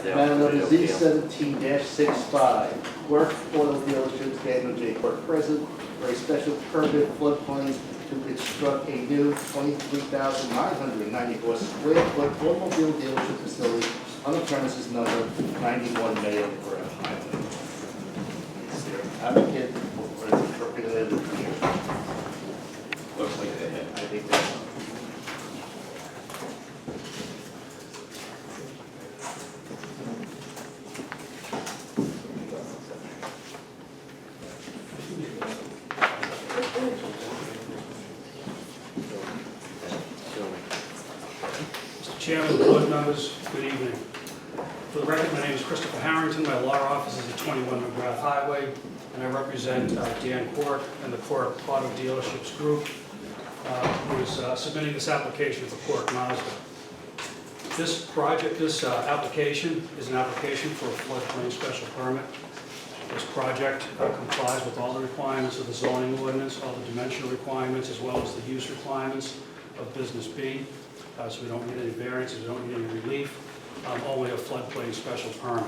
Matter number Z17-65, Quirk Auto Dealerships, Daniel J. Quirk present, for a special permit floodplain to construct a new 23,994 square foot automobile dealership facility on the premises number 91 Mayo Highway. Is there an applicant or is it representative here? Looks like they had. I think that's. Mr. Chairman, board members, good evening. For the record, my name is Christopher Harrington. My law office is at 21 McGrath Highway, and I represent Dan Quirk and the Quirk Auto Dealerships Group, who is submitting this application for Quirk Mazda. This application is an application for a floodplain special permit. This project complies with all the requirements of the zoning ordinance, all the dimensional requirements, as well as the use requirements of Business B. So we don't need any variances, we don't need any relief, only a floodplain special permit.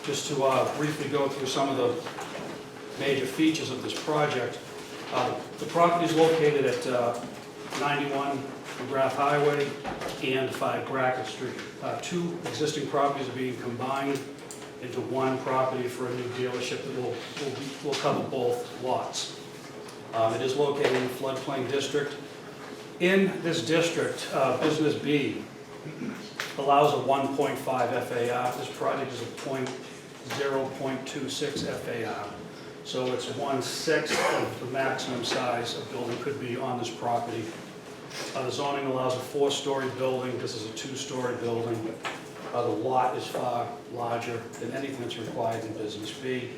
Just to briefly go through some of the major features of this project. The property is located at 91 McGrath Highway and 5 Brackett Street. Two existing properties are being combined into one property for a new dealership that will cover both lots. It is located in the floodplain district. In this district, Business B allows a 1.5 FAR. This project is a 0.26 FAR. So it's 1/6 of the maximum size a building could be on this property. The zoning allows a 4-story building. This is a 2-story building. The lot is far larger than anything that's required in Business B.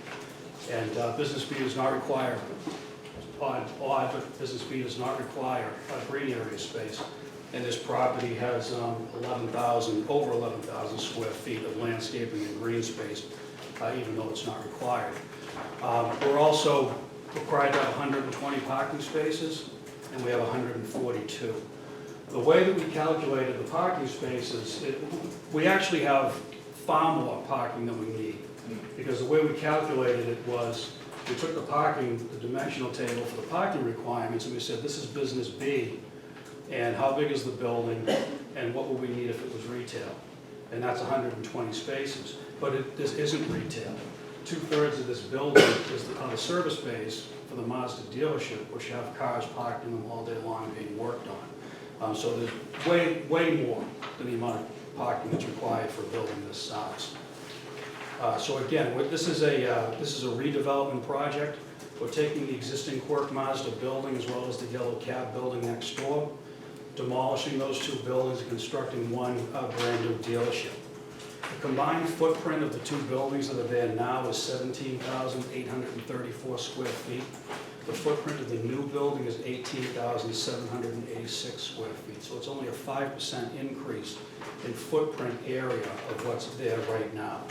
And Business B does not require, odd, but Business B does not require a green area space. And this property has over 11,000 square feet of landscaping and green space, even though it's not required. We're also required to have 120 parking spaces, and we have 142. The way that we calculated the parking spaces, we actually have far more parking than we need. Because the way we calculated it was, we took the dimensional table for the parking requirements, and we said, this is Business B, and how big is the building, and what would we need if it was retail? And that's 120 spaces. But this isn't retail. 2/3 of this building is the service space for the Mazda dealership, which have cars parked in them all day long being worked on. So there's way more than the amount of parking that's required for a building this size. So again, this is a redevelopment project. We're taking the existing Quirk Mazda building as well as the yellow cab building next door, demolishing those two buildings and constructing one brand new dealership. The combined footprint of the two buildings that are there now is 17,834 square feet. The footprint of the new building is 18,786 square feet. So it's only a 5% increase in footprint area of what's there right now.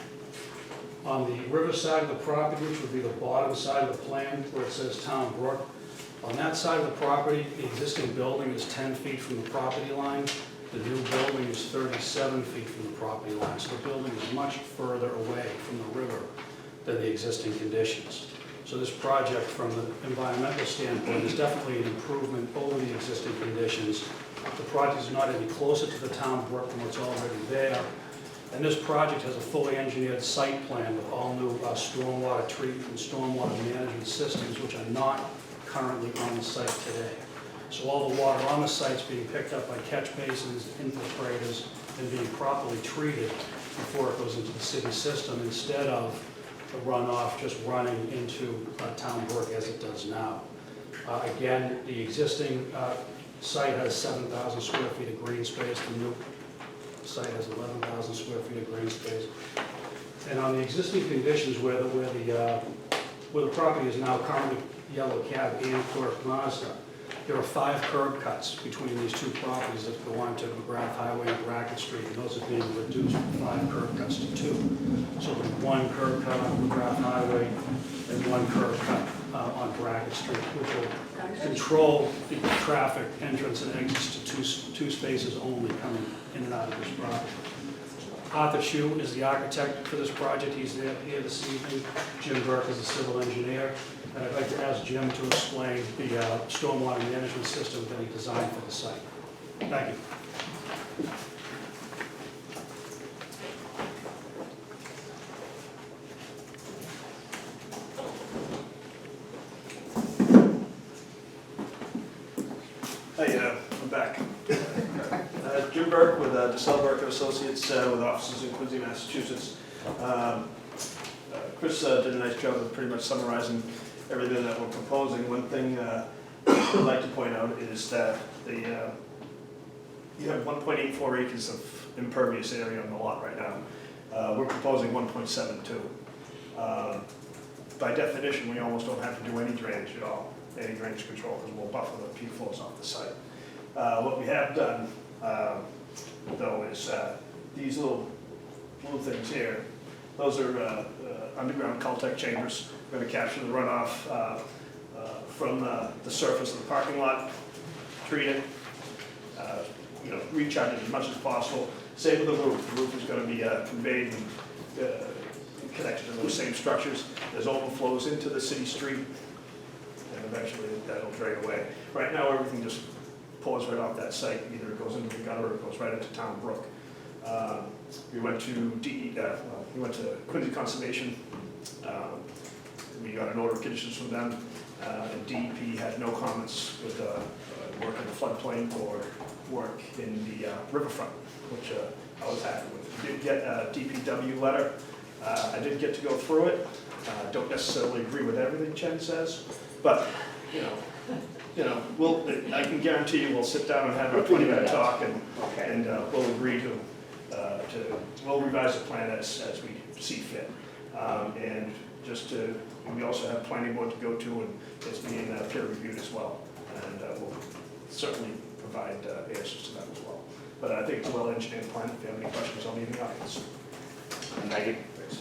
On the river side of the property, which would be the bottom side of the plan where it says Town Brook, on that side of the property, the existing building is 10 feet from the property line. The new building is 37 feet from the property line. So the building is much further away from the river than the existing conditions. So this project, from the environmental standpoint, is definitely an improvement over the existing conditions. The project is not any closer to the Town Brook than what's already there. And this project has a fully engineered site plan with all new stormwater treatment and stormwater management systems, which are not currently on the site today. So all the water on the site is being picked up by catch basins, infiltrators, and being properly treated before it goes into the city system, instead of the runoff just running into Town Brook as it does now. Again, the existing site has 7,000 square feet of green space. The new site has 11,000 square feet of green space. And on the existing conditions where the property is now currently yellow cab and Quirk Mazda, there are 5 curb cuts between these two properties that go on to McGrath Highway and Brackett Street, and those are being reduced from 5 curb cuts to 2. So there's 1 curb cut on McGrath Highway and 1 curb cut on Brackett Street, which will control the traffic entrance and exits to two spaces only coming in and out of this property. Arthur Chu is the architect for this project. He's here this evening. Jim Burke is the civil engineer. And I'd like to ask Jim to explain the stormwater management system that he designed for the site. Thank you. Hi, I'm back. Jim Burke with DeSalle Burke Associates with offices in Quincy, Massachusetts. Chris did a nice job of pretty much summarizing everything that we're proposing. One thing I'd like to point out is that you have 1.84 acres of impervious area on the lot right now. We're proposing 1.72. By definition, we almost don't have to do any drainage at all, any drainage control, because we'll buffer the PFOS off the site. What we have done, though, is these little things here. Those are underground Caltech chambers. We're going to capture the runoff from the surface of the parking lot, treat it, recharge it as much as possible. Same with the roof. The roof is going to be conveyed and connected to those same structures. There's overflows into the city street, and eventually that'll drain away. Right now, everything just pours right off that site. Either it goes into the gutter or it goes right into Town Brook. We went to Quincy Conservation. We got an order of conditions from them, and DEP had no comments with work in the floodplain or work in the riverfront, which I was happy with. We did get a DPW letter. I did get to go through it. Don't necessarily agree with everything Chen says, but I can guarantee you we'll sit down and have a 20-minute talk, and we'll agree to we'll revise the plan as we see fit. And we also have planning board to go to, and it's being peer reviewed as well, and we'll certainly provide answers to that as well. But I think it's a well-engineered plan. If you have any questions, I'll be in the audience. Thank you. Thanks.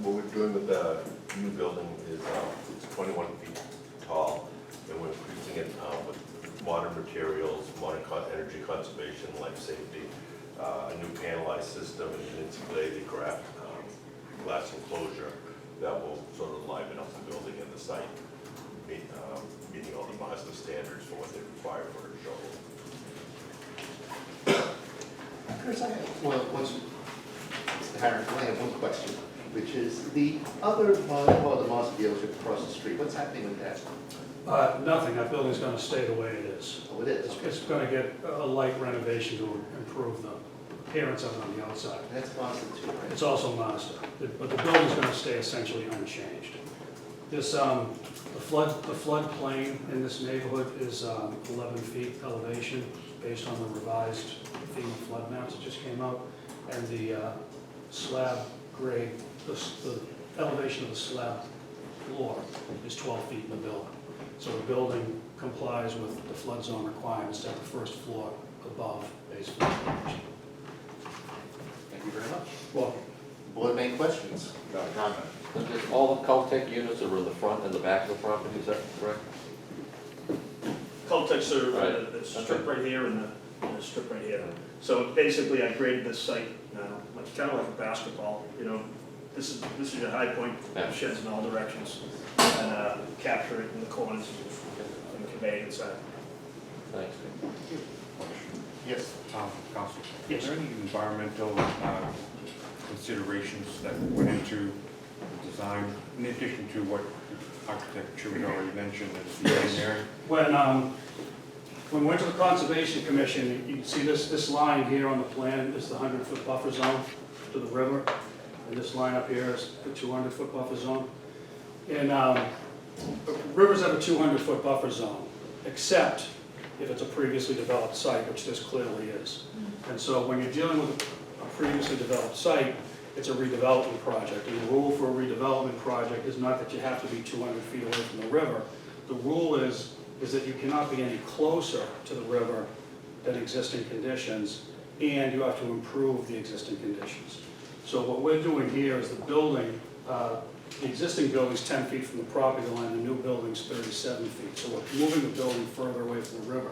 What we're doing with the new building is it's 21 feet tall, and we're increasing it with modern materials, modern energy conservation, life safety, a new panelized system, and an insulated glass enclosure that will sort of liven up the building and the site, meeting all the MASDA standards for what they require for a show. Chris, I have one question, which is the other, the Mazda dealership across the street, what's happening with that? Nothing. That building's going to stay the way it is. Oh, it is? It's going to get a light renovation to improve the appearance of it on the outside. That's Mazda too, right? It's also Mazda, but the building's going to stay essentially unchanged. This, the floodplain in this neighborhood is 11 feet elevation based on the revised FEMA flood maps that just came out, and the slab grade, the elevation of the slab floor is 12 feet in the building. So the building complies with the flood zone requirements to have the first floor above base flood elevation. Thank you very much. Well, Board, main questions? No comment. All the Caltech units are in the front and the back of the property, is that correct? Caltechs are Right. the strip right here and the strip right here. So basically, I graded this site like kind of like a basketball. This is your high point. Yeah. Sheds in all directions, and capture it in the corners and convey it inside. Thanks. Yes. Council, Yes. is there any environmental considerations that went into the design, in addition to what architect Chu had already mentioned as the engineering? When we went to the Conservation Commission, you can see this line here on the plan is the 100-foot buffer zone to the river, and this line up here is the 200-foot buffer zone. And rivers have a 200-foot buffer zone, except if it's a previously developed site, which this clearly is. And so when you're dealing with a previously developed site, it's a redevelopment project. And the rule for a redevelopment project is not that you have to be 200 feet away from the river. The rule is that you cannot be any closer to the river than existing conditions, and you have to improve the existing conditions. So what we're doing here is the building The existing building's 10 feet from the property line, the new building's 37 feet. So we're moving the building further away from the river.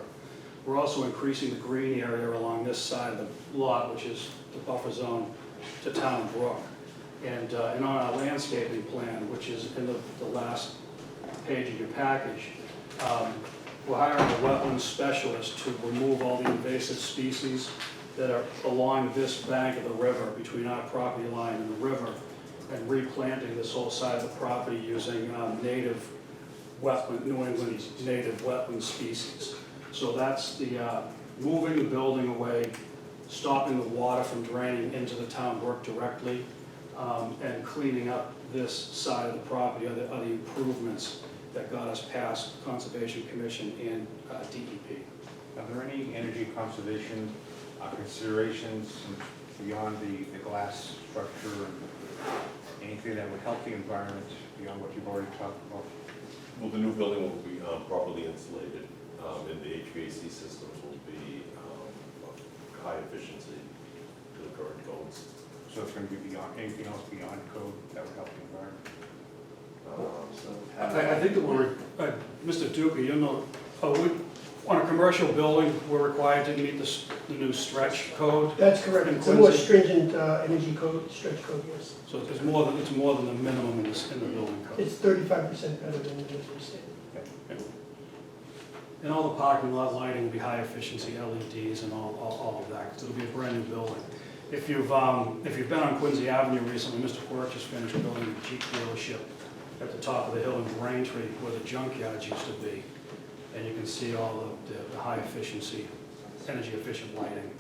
We're also increasing the green area along this side of the lot, which is the buffer zone to Town Brook. And on our landscaping plan, which is in the last page of your package, we're hiring a wetland specialist to remove all the invasive species that are along this bank of the river, between our property line and the river, and replanting this whole side of the property using native wetland, New England native wetland species. So that's the moving the building away, stopping the water from draining into the town brook directly, and cleaning up this side of the property are the improvements that got us past Conservation Commission and DEP. Are there any energy conservation considerations beyond the glass structure and anything that would help the environment beyond what you've already talked about? Well, the new building will be properly insulated, and the HVAC systems will be high efficiency to the current codes. So it's going to be beyond, anything else beyond code that would help the environment? I think that we're, Mr. Duca, you know, on a commercial building, we're required to meet the new stretch code. That's correct. In It's a more Quincy. stringent energy code, stretch code, yes. So it's more than the minimum in the building code. It's 35% better than the Missouri State. And all the parking lot lighting will be high efficiency LEDs and all of that, because it'll be a brand new building. If you've been on Quincy Avenue recently, Mr. Quirk just finished building a Jeep dealership at the top of the hill in Braintree where the junkyards used to be. And you can see all the high efficiency, energy efficient lighting.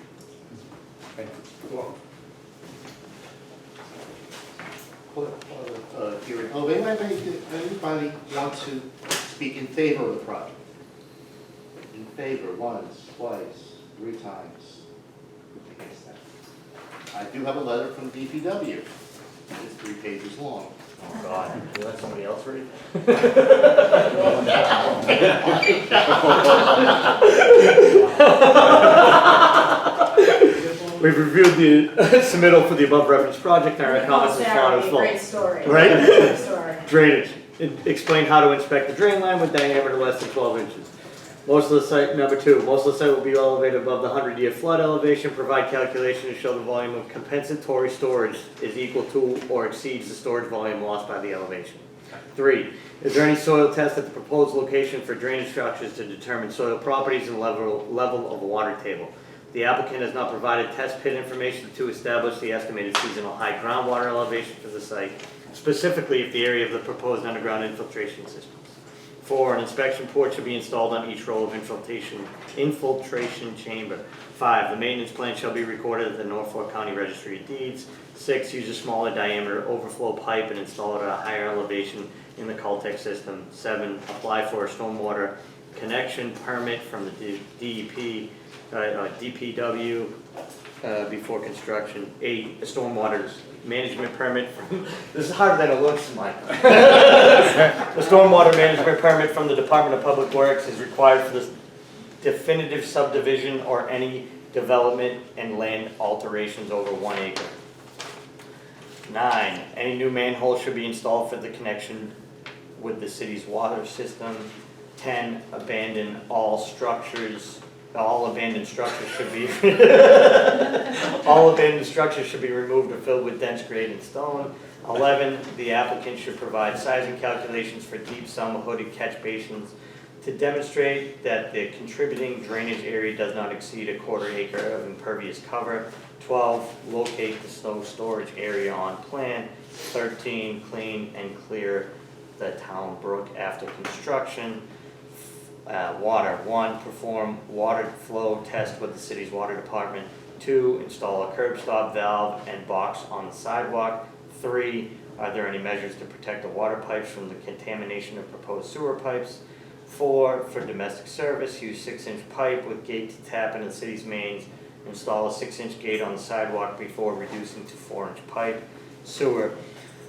Thank you. Hearing. Oh, anybody want to speak in favor of the project? In favor, once, twice, 3 times. Against that. I do have a letter from DPW. It's 3 pages long. Oh, God, you let somebody else read? We've reviewed the submittal for the above referenced project and our comments and found as Great well. story. Right? Great story. Drainage. Explain how to inspect the drain line with diameter less than 12 inches. Most of the site, number 2, most of the site will be elevated above the 100-year flood elevation. Provide calculation to show the volume of compensatory storage is equal to or exceeds the storage volume lost by the elevation. 3, is there any soil test at the proposed location for drainage structures to determine soil properties and level of water table? The applicant has not provided test pit information to establish the estimated seasonal high groundwater elevation for the site, specifically if the area of the proposed underground infiltration systems. 4, an inspection port should be installed on each row of infiltration chamber. 5, the maintenance plan shall be recorded at the Norfolk County Registry of Deeds. 6, use a smaller diameter overflow pipe and install it at a higher elevation in the Caltech system. 7, apply for a stormwater connection permit from the DEP, DPW before construction. 8, a stormwater management permit from, this is harder than it looks, Mike. The stormwater management permit from the Department of Public Works is required for this definitive subdivision or any development and land alterations over 1 acre. 9, any new manhole should be installed for the connection with the city's water system. 10, abandon all structures. All abandoned structures should be all abandoned structures should be removed or filled with dense graded stone. 11, the applicant should provide sizing calculations for deep summer hooded catch basins to demonstrate that the contributing drainage area does not exceed a 1/4 acre of impervious cover. 12, locate the snow storage area on plan. 13, clean and clear the town brook after construction. Water. 1, perform water flow test with the city's water department. 2, install a curb stop valve and box on the sidewalk. 3, are there any measures to protect the water pipes from the contamination of proposed sewer pipes? 4, for domestic service, use 6-inch pipe with gate to tap into the city's mains. Install a 6-inch gate on the sidewalk before reducing to 4-inch pipe. Sewer.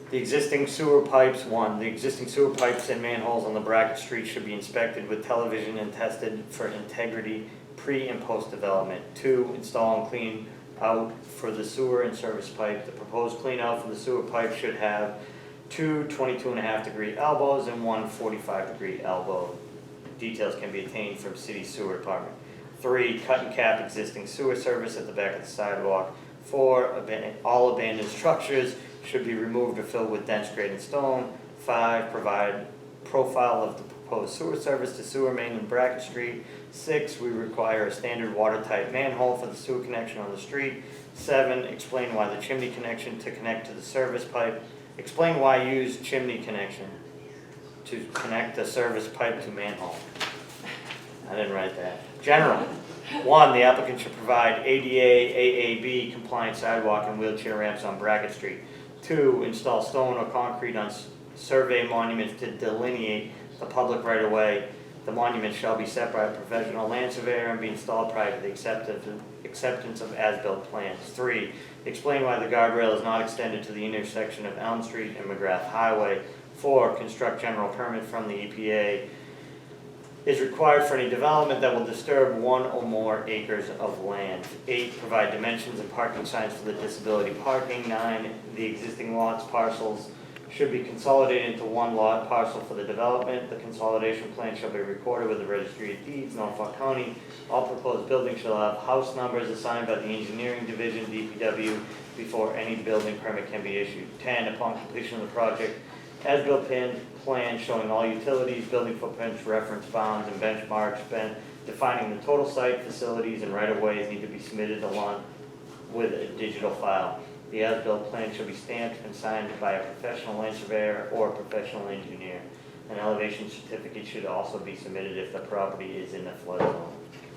The existing sewer pipes, 1, the existing sewer pipes and manholes on the Brackett Street should be inspected with television and tested for integrity pre and post development. 2, install and clean out for the sewer and service pipe. The proposed clean out for the sewer pipe should have 2 22.5-degree elbows, and 1 45-degree elbow. Details can be obtained from city sewer department. 3, cut and cap existing sewer service at the back of the sidewalk. 4, all abandoned structures should be removed or filled with dense granite stone. 5, provide profile of the proposed sewer service to sewer main in Brackett Street. 6, we require a standard watertight manhole for the sewer connection on the street. 7, explain why the chimney connection to connect to the service pipe. Explain why use chimney connection to connect the service pipe to manhole. I didn't write that. General. 1, the applicant should provide ADA, AAB compliant sidewalk and wheelchair ramps on Brackett Street. 2, install stone or concrete on survey monuments to delineate the public right-of-way. The monument shall be set by a professional land surveyor and be installed prior to the acceptance of as-built plans. 3, explain why the guardrail is not extended to the intersection of Elm Street and McGrath Highway. 4, construct general permit from the EPA is required for any development that will disturb 1 or more acres of land. 8, provide dimensions and parking signs for the disability parking. 9, the existing lots, parcels should be consolidated into 1 lot parcel for the development. The consolidation plan shall be recorded with the Registry of Deeds, Norfolk County. All proposed buildings shall have house numbers assigned by the Engineering Division, DPW, before any building permit can be issued. 10, upon completion of the project, as-built plan showing all utilities, building footprints, reference bounds, and benchmarks, defining the total site, facilities, and right-of-ways need to be submitted along with a digital file. The as-built plan should be stamped and signed by a professional land surveyor or a professional engineer. An elevation certificate should also be submitted if the property is in the flood zone.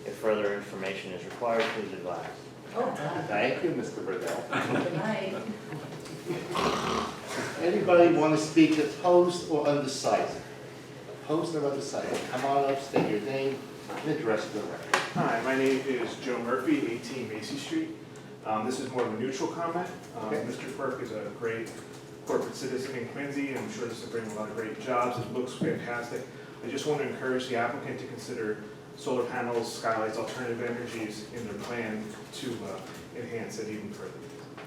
If further information is required, please advise. Thank you, Mr. Burdell. Good night. Anybody want to speak opposed or undecided? Opposed or undecided? Come on up, state your name and address for the record. Hi, my name is Joe Murphy, 18 Macy Street. This is more of a neutral comment. Okay. Mr. Quirk is a great corporate citizen in Quincy, and I'm sure this will bring a lot of great jobs. It looks fantastic. I just want to encourage the applicant to consider solar panels, skylights, alternative energies in their plan to enhance it even further.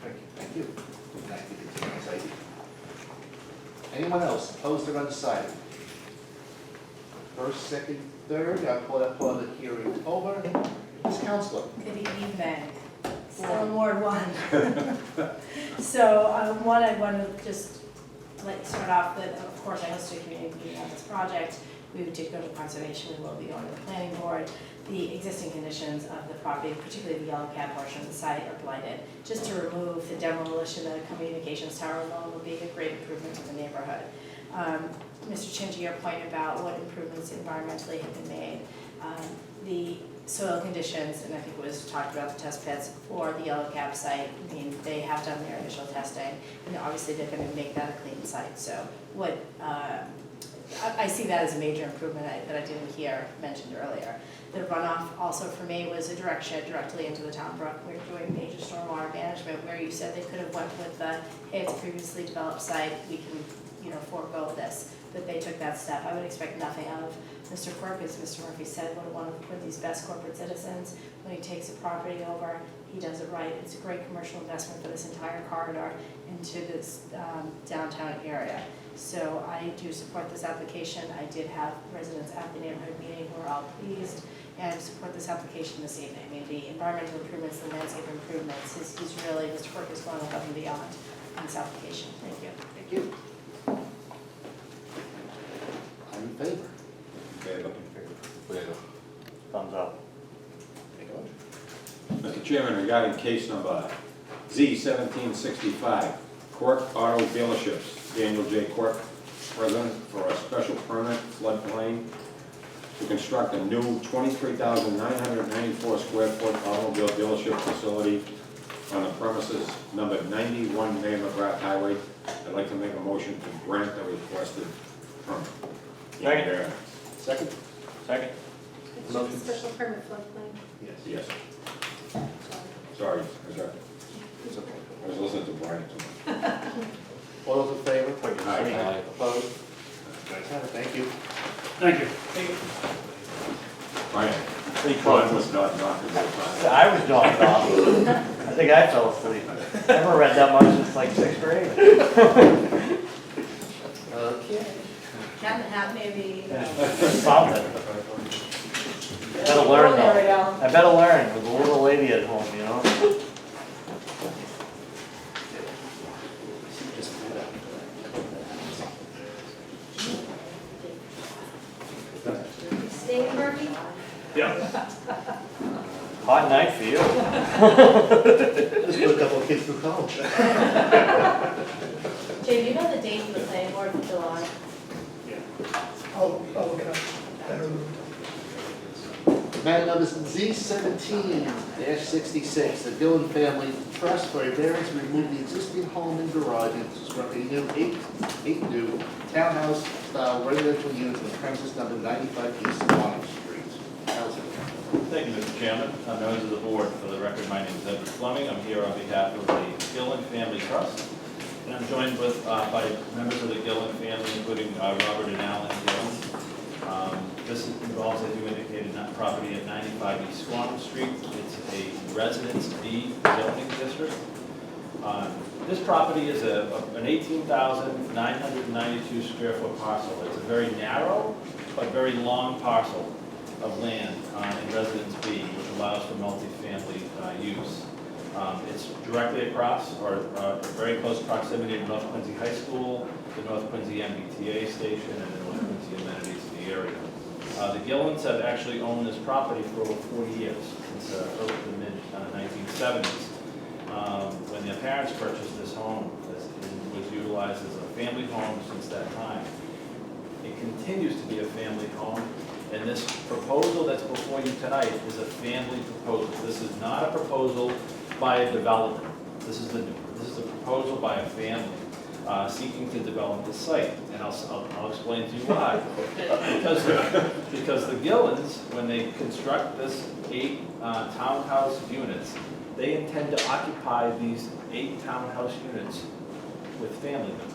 Thank you. Thank you. Thank you. Thank you. Anyone else opposed or undecided? First, second, third, I'll call that part of the hearing over. Ms. Counselor. Good evening. Still in Ward 1. So, one, I want to just start off with, of course, I hosted a community meeting on this project. We did go to conservation, we will be going to the planning board. The existing conditions of the property, particularly the yellow cab portion of the site, are blighted. Just to remove the demolition of the communications tower alone would be a great improvement to the neighborhood. Mr. Chin, to your point about what improvements environmentally have been made, the soil conditions, and I think it was talked about the test pits for the yellow cab site, I mean, they have done their initial testing, and obviously they're going to make that a clean site. So what I see that as a major improvement that I didn't hear mentioned earlier. The runoff also for me was a direct shed directly into the town brook. We're doing major stormwater management where you said they could have went with the, hey, it's a previously developed site, we can, forego this. But they took that step. I would expect nothing out of Mr. Quirk, as Mr. Murphy said, one of these best corporate citizens. When he takes a property over, he does it right. It's a great commercial investment for this entire corridor into this downtown area. So I do support this application. I did have residents at the neighborhood meeting who are all pleased and support this application this evening. I mean, the environmental improvements, the landscape improvements, he's really, Mr. Quirk is going above and beyond on this application. Thank you. Thank you. I'm in favor. Thumbs up. Take a vote. Mr. Chairman, regarding case number Z1765, Quirk Auto Dealerships, Daniel J. Quirk, president, for a special permit floodplain to construct a new 23,994 square foot automobile dealership facility on the premises numbered 91 near McGrath Highway. I'd like to make a motion to grant the requested permit. Second. Second? Second. It's just a special permit floodplain. Yes. Yes. Sorry, It's okay. I was listening to Brian too much. All those in favor? Aye. Opposed? Guys have it. Thank you. Thank you. Brian, Brian was not knocking the I was knocked off. I think I fell asleep. Never read that much since like 6th grade. hat maybe. Something. I better learn Oh, there we though. go. I better learn with a little lady at home, you know? Staying, Murphy? Yeah. Hot night for you. Just put a couple of kids through college. Jay, do you know the date for the planning board for July? I'll look it up. I don't know. Matter number Z17-66, the Dillon Family Trust for a variance to remove the existing home and garage and construct a new eight new townhouse-style residential units on premises number 95 East Swan Street. How's it? Thank you, Mr. Chairman. Members of the board, for the record, my name is Edward Fleming. I'm here on behalf of the Gillen Family Trust. And I'm joined with, by members of the Gillen family, including Robert and Alan Gillen. This involves, as you indicated, not property at 95 East Swan Street. It's a Residence B zoning district. This property is an 18,992 square foot parcel. It's a very narrow but very long parcel of land in Residence B, which allows for multifamily use. It's directly across, or very close proximity to North Quincy High School, the North Quincy MBTA station, and the North Quincy amenities in the area. The Gillens have actually owned this property for over 40 years, since early to mid 1970s, when their parents purchased this home. It was utilized as a family home since that time. It continues to be a family home, and this proposal that's before you tonight is a family proposal. This is not a proposal by a developer. This is a proposal by a family seeking to develop the site, and I'll explain to you why. Because the Gillens, when they construct this 8 townhouse units, they intend to occupy these 8 townhouse units with family members.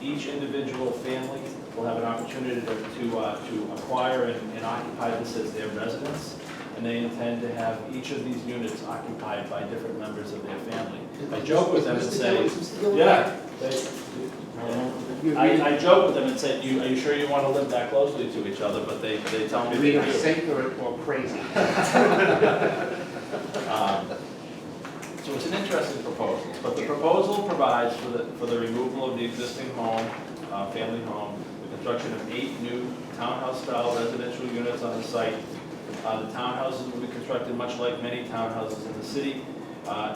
Each individual family will have an opportunity to acquire and occupy this as their residence, and they intend to have each of these units occupied by different members of their family. I joke with them and say, yeah, I joke with them and say, are you sure you want to live that closely to each other? But they tell me they Either do. safe or crazy. So it's an interesting proposal, but the proposal provides for the removal of the existing home, family home, the construction of 8 new townhouse-style residential units on the site. The townhouses will be constructed much like many townhouses in the city.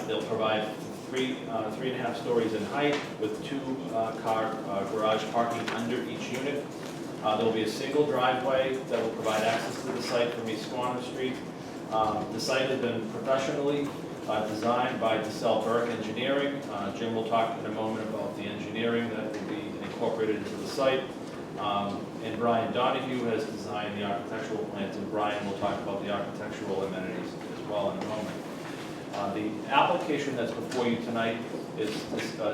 They'll provide 3.5 stories in height with 2-car garage parking under each unit. There will be a single driveway that will provide access to the site from East Swan Street. The site has been professionally designed by DeSalle Burke Engineering. Jim will talk in a moment about the engineering that will be incorporated into the site. And Brian Donahue has designed the architectural plans, and Brian will talk about the architectural amenities as well in a moment. The application that's before you tonight is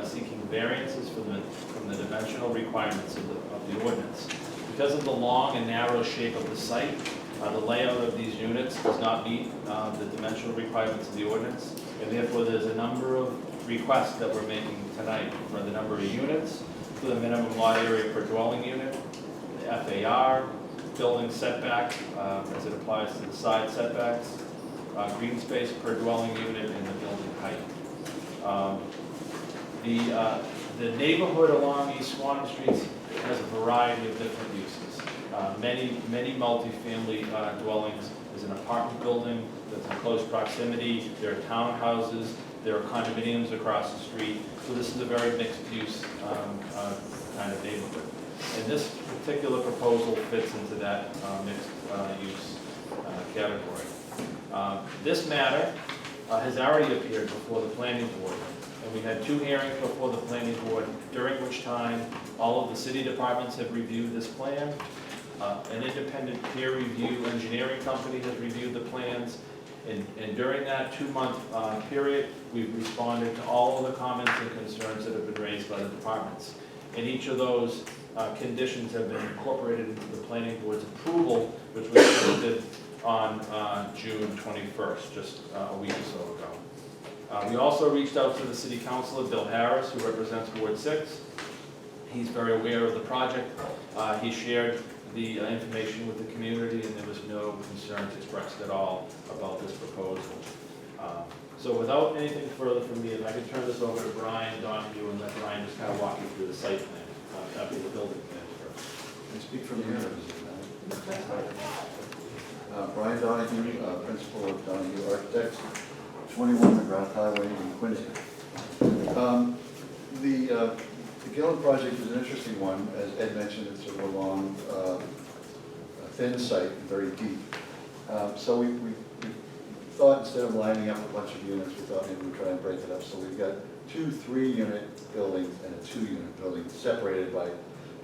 seeking variances from the dimensional requirements of the ordinance. Because of the long and narrow shape of the site, the layout of these units does not meet the dimensional requirements of the ordinance, and therefore there's a number of requests that we're making tonight for the number of units, for the minimum lot area per dwelling unit, the FAR, building setback as it applies to the side setbacks, green space per dwelling unit, and the building height. The neighborhood along East Swan Street has a variety of different uses. Many multifamily dwellings. There's an apartment building that's in close proximity. There are townhouses. There are condominiums across the street. So this is a very mixed-use kind of neighborhood. And this particular proposal fits into that mixed-use category. This matter has already appeared before the planning board, and we had 2 hearings before the planning board, during which time all of the city departments have reviewed this plan. An independent peer review engineering company has reviewed the plans, and during that 2-month period, we've responded to all of the comments and concerns that have been raised by the departments. And each of those conditions have been incorporated into the planning board's approval, which was submitted on June 21st, just a week or so ago. We also reached out to the city councilor, Bill Harris, who represents Ward 6. He's very aware of the project. He shared the information with the community, and there was no concerns expressed at all about this proposal. So without anything further from me, if I could turn this over to Brian Donahue and let Brian just kind of walk you through the site plan, copy of the building plan first. I speak from here. Brian Donahue, principal of Donahue Architects, 21 McGrath Highway in Quincy. The Gillen project is an interesting one. As Ed mentioned, it's sort of a long, thin site, and very deep. So we thought instead of lining up a bunch of units, we thought maybe we'd try and break it up. So we've got 2 3-unit buildings and a 2-unit building separated by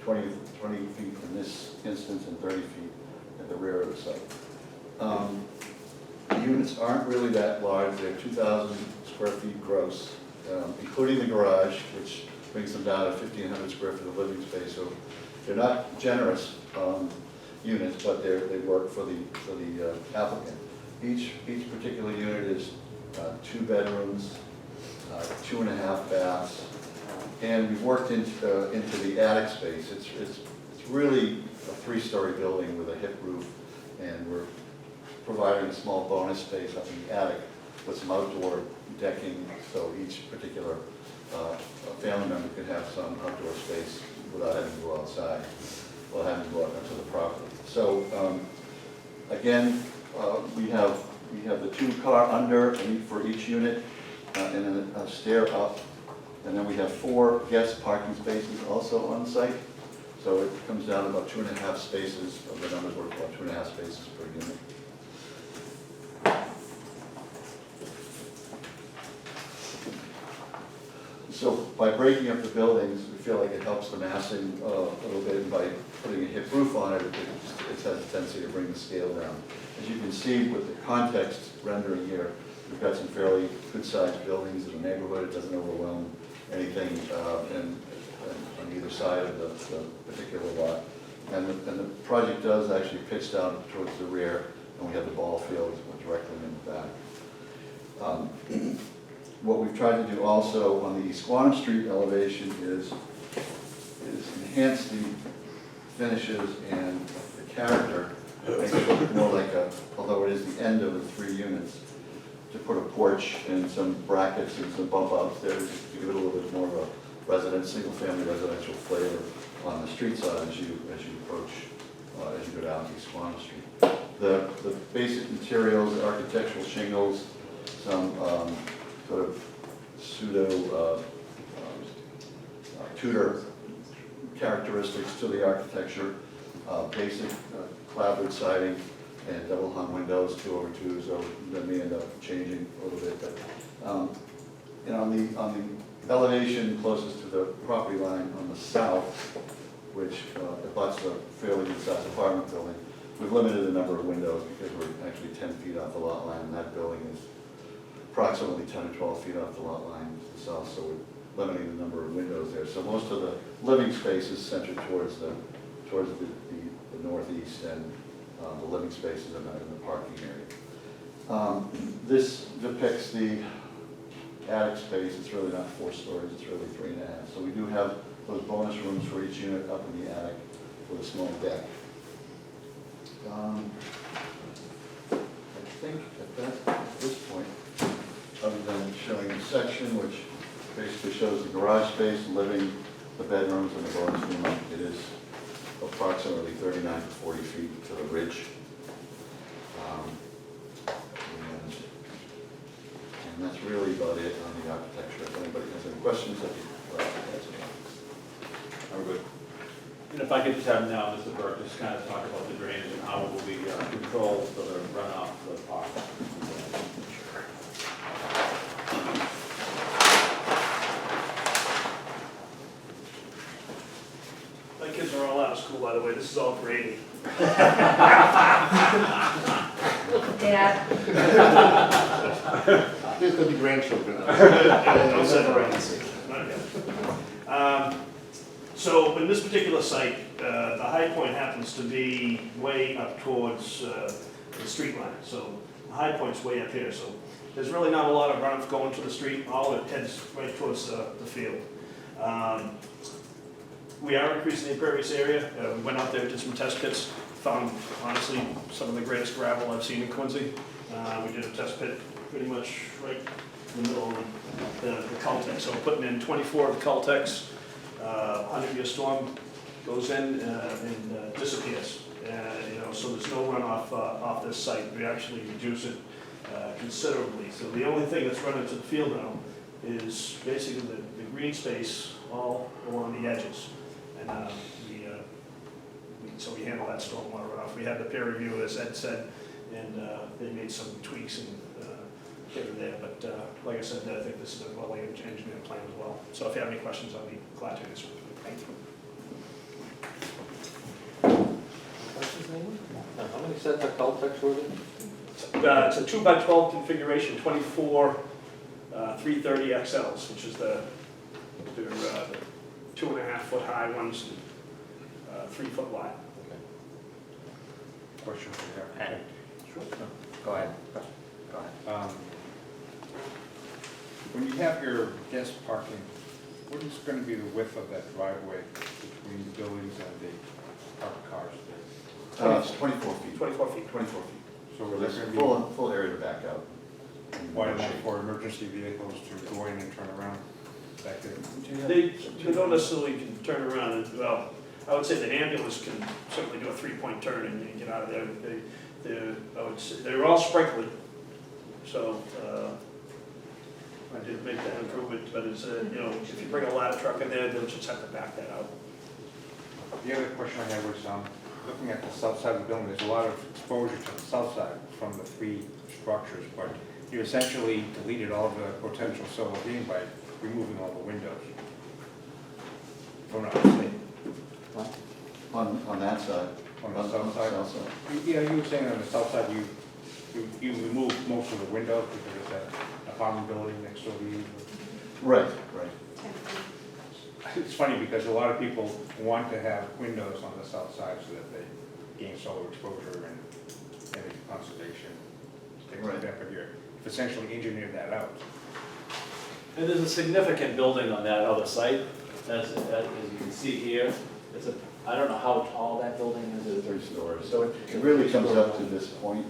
20 feet in this instance and 30 feet at the rear of the site. The units aren't really that large. They're 2,000 square feet gross, including the garage, which brings them down to 1,500 square feet of living space. So they're not generous units, but they work for the applicant. Each particular unit is 2 bedrooms, 2.5 baths, and we've worked into the attic space. It's really a 3-story building with a hip roof, and we're providing a small bonus space up in the attic with some outdoor decking, so each particular family member could have some outdoor space without having to go outside or having to go out onto the property. So again, we have the 2-car under for each unit, and then a stair up, and then we have 4 guest parking spaces also on site. So it comes down to about 2.5 spaces. Of the numbers work about 2.5 spaces per unit. So by breaking up the buildings, we feel like it helps the massing a little bit, and by putting a hip roof on it, it has a tendency to bring the scale down. As you can see with the context rendering here, we've got some fairly good-sized buildings in the neighborhood. It doesn't overwhelm anything on either side of the particular lot. And the project does actually pitch down towards the rear, and we have the ball field directly in the back. What we've tried to do also on the Squantum Street elevation is enhance the finishes and the character, make it look more like although it is the end of the 3 units, to put a porch and some brackets and some bump outs there, just to give it a little bit more of a single-family residential flavor on the street side as you approach, as you go down East Quantum Street. The basic materials, architectural shingles, some sort of pseudo Tudor characteristics to the architecture, basic clapboard siding and double hung windows, 2/2, so that may end up changing a little bit. But and on the elevation closest to the property line on the south, which abuts a fairly good-sized apartment building, we've limited the number of windows because we're actually 10 feet off the lot line, and that building is approximately 10 or 12 feet off the lot line to the south, so we're limiting the number of windows there. So most of the living space is centered towards the northeast, and the living spaces in the parking area. This depicts the attic space. It's really not 4 stories, it's really 3.5. So we do have those bonus rooms for each unit up in the attic with a small deck. I think at this point, other than showing the section, which basically shows the garage space, the living, the bedrooms, and the bonus room, it is approximately 39 to 40 feet to the ridge. And that's really about it on the architecture. If anybody has any questions, I'd be glad to answer them. I'm good. And if I could just have now, Mr. Burke, just kind of talk about the drainage and how it will be controlled for the runoff of the park. My kids are all out of school, by the way. This is all graded. Dad, There's going to be grandchildren. Don't separate. So in this particular site, the high point happens to be way up towards the street line. So the high point's way up here. So there's really not a lot of runoff going to the street. All it heads right towards the field. We are increasing the impervious area. We went out there, did some test pits, found honestly some of the greatest gravel I've seen in Quincy. We did a test pit pretty much right in the middle of the Caltex. So we're putting in 24 of the Caltex, 100-year storm goes in and disappears. So there's no runoff off this site. We actually reduce it considerably. So the only thing that's running to the field now is basically the green space all along the edges. And so we handle that stormwater runoff. We had the peer review, as Ed said, and they made some tweaks and here and there. But like I said, I think this is a well-engineered plan as well. So if you have any questions, I'll be glad to answer. Thank you. How many sets of Caltex were there? It's a 2x12 configuration, 24 330 XLs, which is their 2.5 foot high ones, 3 foot wide. Question for you. And, go ahead. Go ahead. When you have your guest parking, what is going to be the width of that driveway between the buildings and the parked cars there? It's 24 feet. 24 feet. 24 feet. So So there's there's going to be full area to back out. wide enough for emergency vehicles to go in and turn around back there? They don't necessarily can turn around and, well, I would say the ambulance can certainly do a 3-point turn and get out of there. I would say, they're all sprinkled, so I did make that improvement, but it's, if you bring a ladder truck in there, they'll just have to back that out. The other question I had was, looking at the south side of the building, there's a lot of exposure to the south side from the 3 structures, but you essentially deleted all of the potential solar beam by removing all the windows. If I'm not mistaken. On that side. On the south side? South side. Yeah, you were saying on the south side, you removed most of the windows because there's that apartment building next door to you. Right, right. It's funny because a lot of people want to have windows on the south side so that they gain solar exposure and energy conservation, things like that, but you're essentially engineered that out. And there's a significant building on that other site, as you can see here. It's a, I don't know how tall that building is. It's 3 stories. So it really comes up to this point.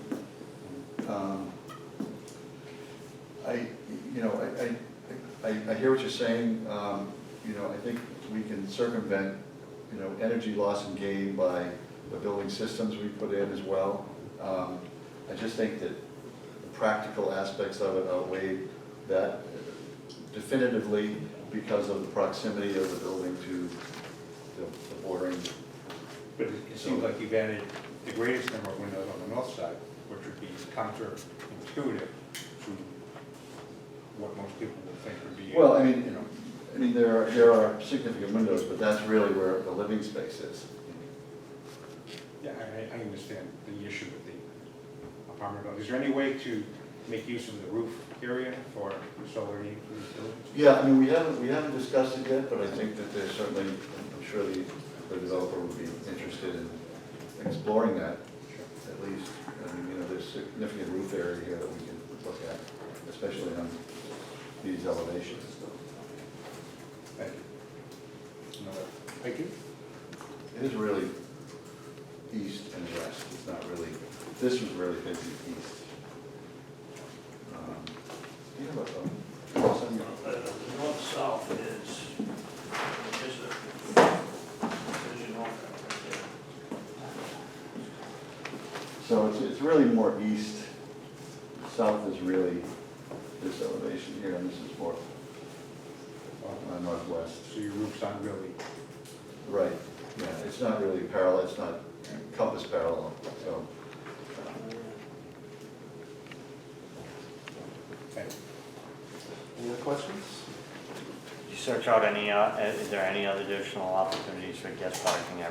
I hear what you're saying. I think we can circumvent, energy loss and gain by the building systems we put in as well. I just think that the practical aspects of it outweigh that definitively because of the proximity of the building to the bordering. But it seems like you've added the greatest number of windows on the north side, which would be counterintuitive to what most people would think would be. Well, I mean, there are significant windows, but that's really where the living space is. Yeah, I understand the issue with the apartment building. Is there any way to make use of the roof area for solar needs for these buildings? Yeah, I mean, we haven't discussed it yet, but I think that there's certainly, I'm sure the developer would be interested in exploring that, at least. I mean, there's significant roof area here that we can look at, especially on these elevations. Thank you. Thank you. It is really east and west. It's not really, this was really busy east. Do you have a The north-south is So it's really more east. South is really this elevation here, and this is more northwest. So your roof's not really, Right, yeah, it's not really parallel, it's not compass parallel, so. okay. Any other questions? Did you search out any, is there any other additional opportunities for guest parking?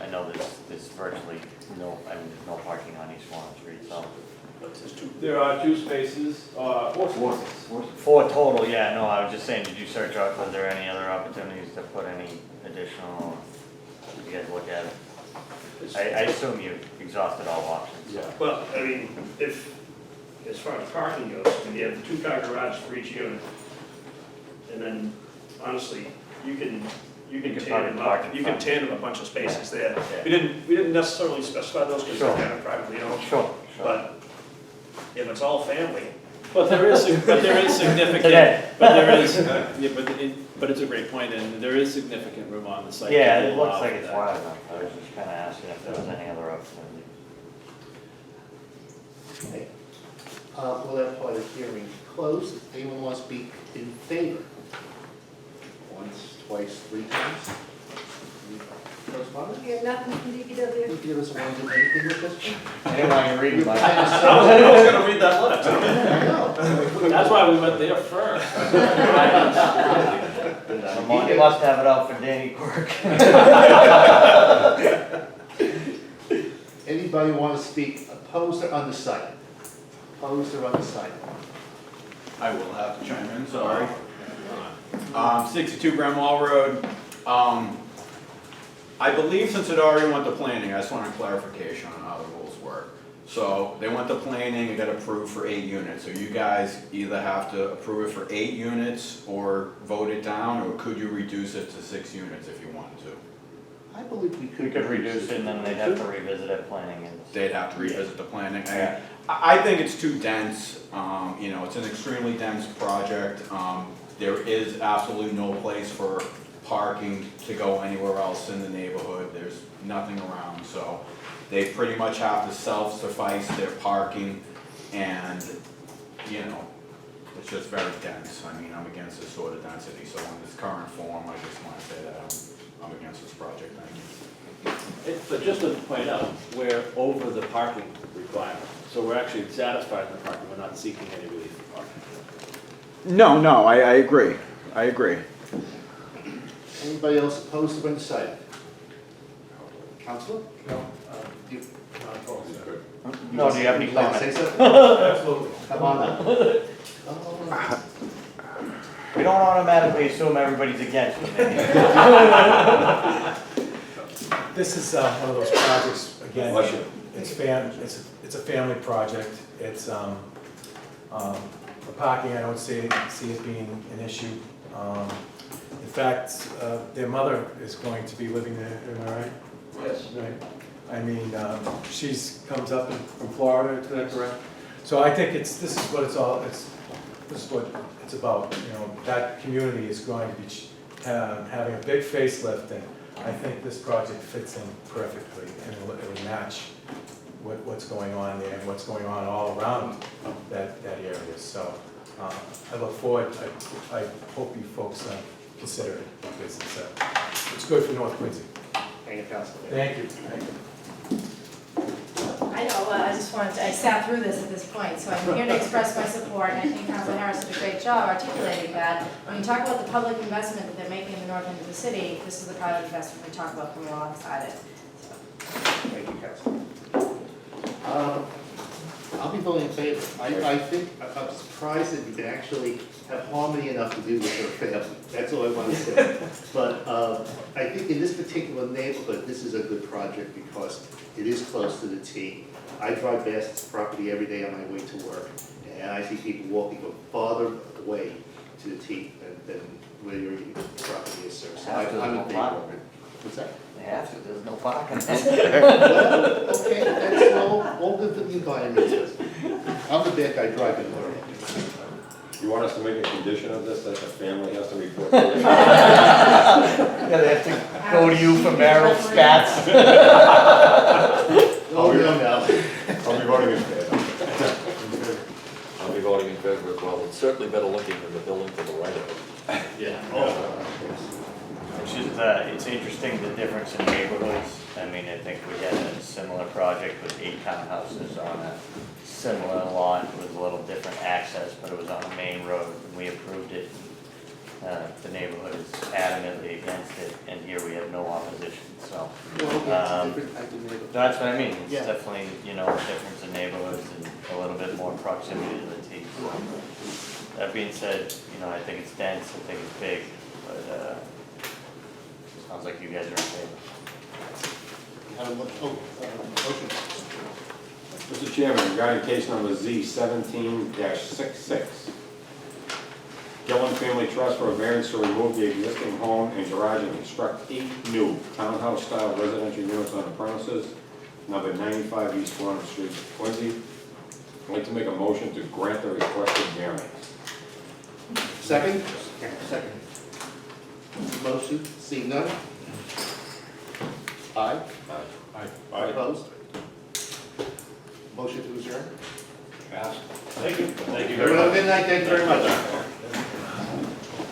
I know there's virtually no, there's no parking on East Warren Street, so. There are 2 spaces, 4 spaces. 4 total, yeah, no, I was just saying, did you search out, was there any other opportunities to put any additional, did you guys look at it? I assume you exhausted all options. Yeah. Well, I mean, as far as parking goes, you have the 2-car garage for each unit. And then, honestly, you can you can You could tandem probably park up, in you can front. tandem a bunch of spaces there. Yeah. We didn't necessarily specify those because they're Sure. kind of privately owned, Sure, sure. but if it's all family, But there is significant, Today. but there is, but it's a great point, and there is significant room on the site. Yeah, to it allow looks like for it's that. wide enough. I was just kinda asking if there was any other opportunity. Okay. Will that part of the hearing closed? If anyone wants to speak in favor? Once, twice, three times? Any correspondence? You have nothing from DPW? Can you give us one to anything with this one? I didn't want you reading my. I was gonna read that letter. I know. That's why we went there first. You must have it out for Danny Quirk. Anybody want to speak opposed or undecided? Opposed or undecided? I will have to chime in, sorry. 62 Bramwell Road. I believe since it already went to planning, I just want a clarification on how the rules work. So they went to planning, it got approved for 8 units. So you guys either have to approve it for 8 units or vote it down, or could you reduce it to 6 units if you wanted to? I believe we could. We could reduce it and then they'd have to revisit it planning and. They'd have to revisit the planning. Yeah. I think it's too dense, you know, it's an extremely dense project. There is absolutely no place for parking to go anywhere else in the neighborhood, there's nothing around, so they pretty much have to self-suffice their parking, and, you know, it's just very dense. I mean, I'm against this sort of density, so in this current form, I just want to say that I'm against this project, thank you. But just to point out, we're over the parking requirement, so we're actually satisfied in the parking, we're not seeking any relief from parking. No, I agree, I agree. Anybody else opposed or undecided? Counselor? no, You- No, do you have any Would like to comments? say something? absolutely. Come on up. Oh, We don't automatically assume everybody's against it. This is one of those projects, again, Bless you. it's a family project. It's, the parking, I don't see it being an issue. In fact, their mother is going to be living there, am I right? Yes. Right. I mean, she's, comes up from Florida, is that correct? So I think this is what it's about, you know, that community is going to be having a big facelift, and I think this project fits in perfectly, and it'll match what's going on there and what's going on all around that area. So I look forward, I hope you folks consider it, because it's good for North Quincy. Thank you, Counselor. Thank you. Thank you. I know, I just wanted to, I sat through this at this point, so I'm here to express my support, and I think Councilor Harris did a great job articulating that. When you talk about the public investment that they're making in the north end of the city, this is the private investment we talk about coming alongside it. Thank you, Counselor. I'll be voting in favor. I think, I'm surprised that you can actually have harmony enough to do with your family. That's all I want to say. But I think in this particular neighborhood, this is a good project because it is close to the T. I drive past this property every day on my way to work, and I see people walking farther away to the T than where your property is, sir. So I'm in favor of it. What's that? They have to, there's no parking. Well, okay, that's all good for the environment. I'm the bad guy driving work. You want us to make a condition of this, that the family has to report? Yeah, they have to go to you for marital spats. Oh, no. I'll be voting in favor. I'll be voting in favor as well. It's certainly better looking than the building to the right of it. Yeah. It's just, it's interesting the difference in neighborhoods. I mean, I think we had a similar project with 8 townhouses on a similar lot with a little different access, but it was on a main road, and we approved it. The neighborhood is adamantly against it, and here we have no opposition, so. Well, yeah, it's a different type of neighborhood. That's what I mean, it's Yeah. definitely, you know, a difference in neighborhoods and a little bit more proximity to the T. So, that being said, you know, I think it's dense, I think it's big, but, sounds like you guys are in favor. Motion. Mr. Chairman, regarding case number Z 17-66, Gillen Family Trust for a variance to remove the existing home and garage and construct 8 new townhouse-style residential units on the premises, number 95 East Warren Street, Quincy. I'd like to make a motion to grant the requested variance. Second? Second. Motion, seeing none? Aye? Aye. Opposed? Motion to adjourn? Thank you. Thank you very Everyone have a much. good night, thank you very much.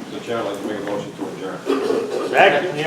Mr. Chair, I'd like to make a motion to adjourn. Second.